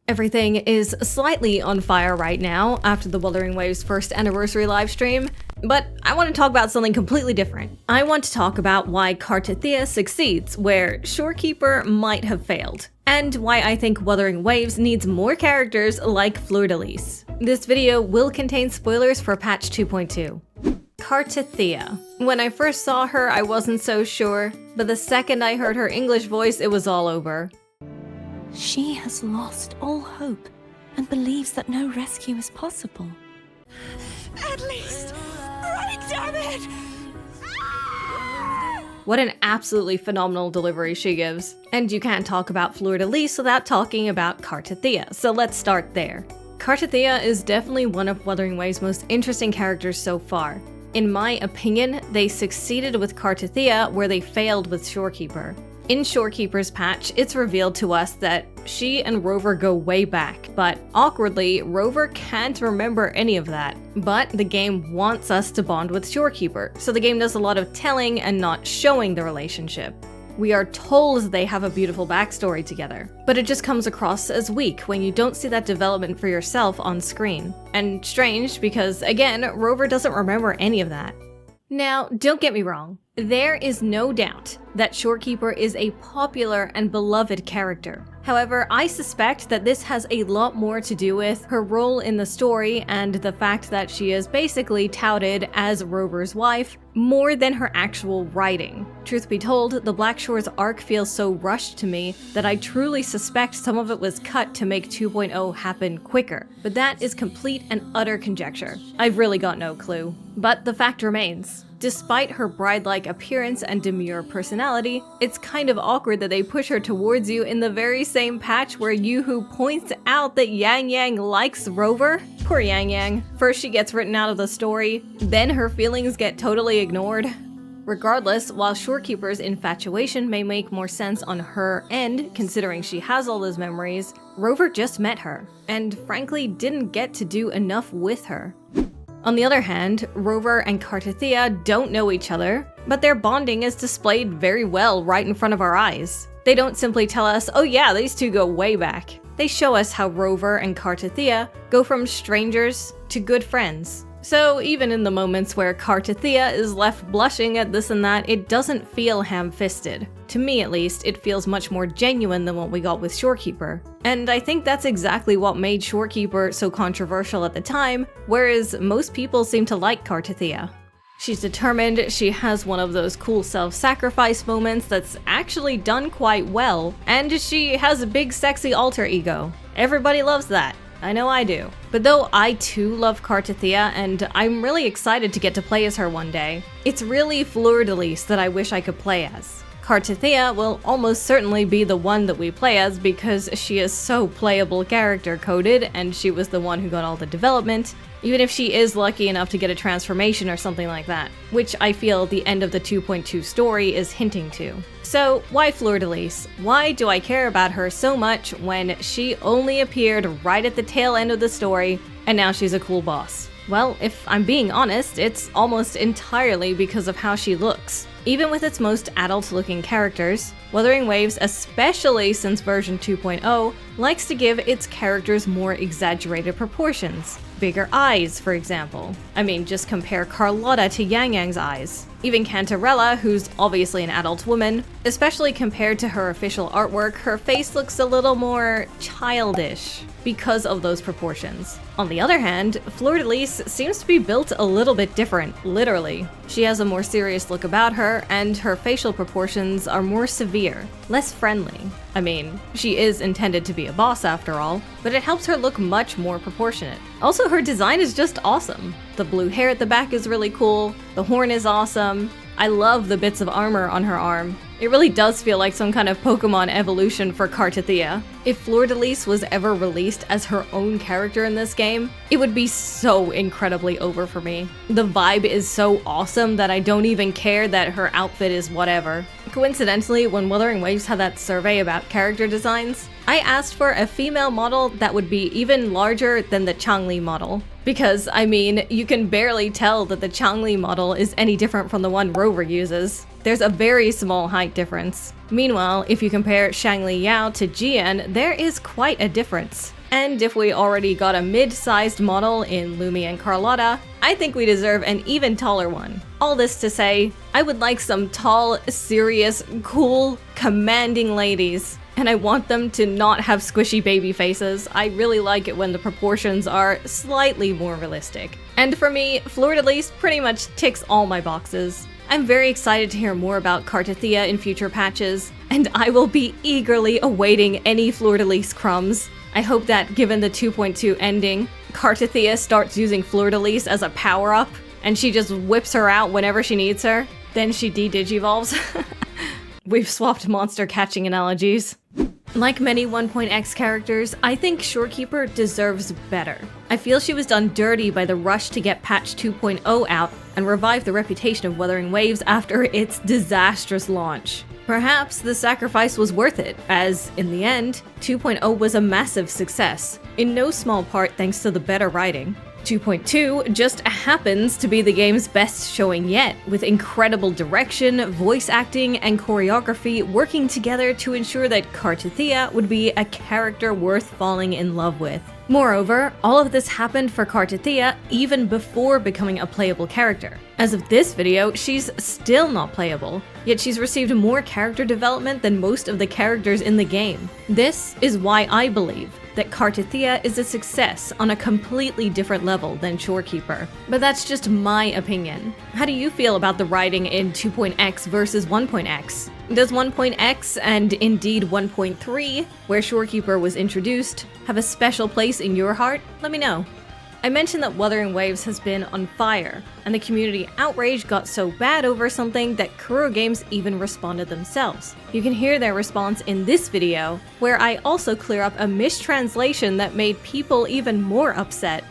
Everything is slightly on fire right now after the Wuthering Waves' first anniversary livestream, but I want to talk about something completely different. I want to talk about why Cartethyia succeeds where Shorekeeper might have failed, and why I think Wuthering Waves needs more characters like Fluriss. This video will contain spoilers for patch 2.2. Cartethyia. When I first saw her, I wasn't so sure, but the second I heard her English voice, it was all over. She has lost all hope and believes that no rescue is possible. At least, right, damn it! What an absolutely phenomenal delivery she gives. And you can't talk about Fluriss without talking about Cartethyia, so let's start there. Cartethyia is definitely one of Wuthering Waves' most interesting characters so far. In my opinion, they succeeded with Cartethyia where they failed with Shorekeeper. In Shorekeeper's patch, it's revealed to us that she and Rover go way back, but awkwardly, Rover can't remember any of that. But the game wants us to bond with Shorekeeper, so the game does a lot of telling and not showing the relationship. We are told they have a beautiful backstory together, but it just comes across as weak when you don't see that development for yourself on screen. And strange because, again, Rover doesn't remember any of that. Now, don't get me wrong, there is no doubt that Shorekeeper is a popular and beloved character. However, I suspect that this has a lot more to do with her role in the story and the fact that she is basically touted as Rover's wife more than her actual writing. Truth be told, the Black Shore's arc feels so rushed to me that I truly suspect some of it was cut to make 2.0 happen quicker. But that is complete and utter conjecture. I've really got no clue. But the fact remains. Despite her bride-like appearance and demure personality, it's kind of awkward that they push her towards you in the very same patch where Yoo-Hoo points out that Yang Yang likes Rover. Poor Yang Yang. First she gets written out of the story, then her feelings get totally ignored. Regardless, while Shorekeeper's infatuation may make more sense on her end, considering she has all those memories, Rover just met her, and frankly didn't get to do enough with her. On the other hand, Rover and Cartethyia don't know each other, but their bonding is displayed very well right in front of our eyes. They don't simply tell us, oh yeah, these two go way back. They show us how Rover and Cartethyia go from strangers to good friends. So even in the moments where Cartethyia is left blushing at this and that, it doesn't feel ham-fisted. To me at least, it feels much more genuine than what we got with Shorekeeper. And I think that's exactly what made Shorekeeper so controversial at the time, whereas most people seem to like Cartethyia. She's determined, she has one of those cool self-sacrifice moments that's actually done quite well, and she has a big sexy alter ego. Everybody loves that. I know I do. But though I too love Cartethyia, and I'm really excited to get to play as her one day, it's really Fluriss that I wish I could play as. Cartethyia will almost certainly be the one that we play as because she is so playable character coded and she was the one who got all the development, even if she is lucky enough to get a transformation or something like that, which I feel the end of the 2.2 story is hinting to. So why Fluriss? Why do I care about her so much when she only appeared right at the tail end of the story and now she's a cool boss? Well, if I'm being honest, it's almost entirely because of how she looks. Even with its most adult-looking characters, Wuthering Waves, especially since version 2.0, likes to give its characters more exaggerated proportions. Bigger eyes, for example. I mean, just compare Carlotta to Yang Yang's eyes. Even Cantarella, who's obviously an adult woman, especially compared to her official artwork, her face looks a little more childish because of those proportions. On the other hand, Fluriss seems to be built a little bit different, literally. She has a more serious look about her, and her facial proportions are more severe, less friendly. I mean, she is intended to be a boss after all, but it helps her look much more proportionate. Also, her design is just awesome. The blue hair at the back is really cool, the horn is awesome. I love the bits of armor on her arm. It really does feel like some kind of Pokemon evolution for Cartethyia. If Fluriss was ever released as her own character in this game, it would be so incredibly over for me. The vibe is so awesome that I don't even care that her outfit is whatever. Coincidentally, when Wuthering Waves had that survey about character designs, I asked for a female model that would be even larger than the Changli model. Because, I mean, you can barely tell that the Changli model is any different from the one Rover uses. There's a very small height difference. Meanwhile, if you compare Shangli Yao to Jian, there is quite a difference. And if we already got a mid-sized model in Lumi and Carlotta, I think we deserve an even taller one. All this to say, I would like some tall, serious, cool, commanding ladies. And I want them to not have squishy baby faces. I really like it when the proportions are slightly more realistic. And for me, Fluriss pretty much ticks all my boxes. I'm very excited to hear more about Cartethyia in future patches, and I will be eagerly awaiting any Fluriss crumbs. I hope that given the 2.2 ending, Cartethyia starts using Fluriss as a power-up, and she just whips her out whenever she needs her. Then she de-digivolves. We've swapped monster catching analogies. Like many 1.x characters, I think Shorekeeper deserves better. I feel she was done dirty by the rush to get patch 2.0 out and revive the reputation of Wuthering Waves after its disastrous launch. Perhaps the sacrifice was worth it, as, in the end, 2.0 was a massive success, in no small part thanks to the better writing. 2.2 just happens to be the game's best showing yet, with incredible direction, voice acting, and choreography working together to ensure that Cartethyia would be a character worth falling in love with. Moreover, all of this happened for Cartethyia even before becoming a playable character. As of this video, she's still not playable, yet she's received more character development than most of the characters in the game. This is why I believe that Cartethyia is a success on a completely different level than Shorekeeper. But that's just my opinion. How do you feel about the writing in 2.x versus 1.x? Does 1.x and indeed 1.3, where Shorekeeper was introduced, have a special place in your heart? Let me know. I mentioned that Wuthering Waves has been on fire, and the community outrage got so bad over something that Kuro Games even responded themselves. You can hear their response in this video, where I also clear up a mistranslation that made people even more upset.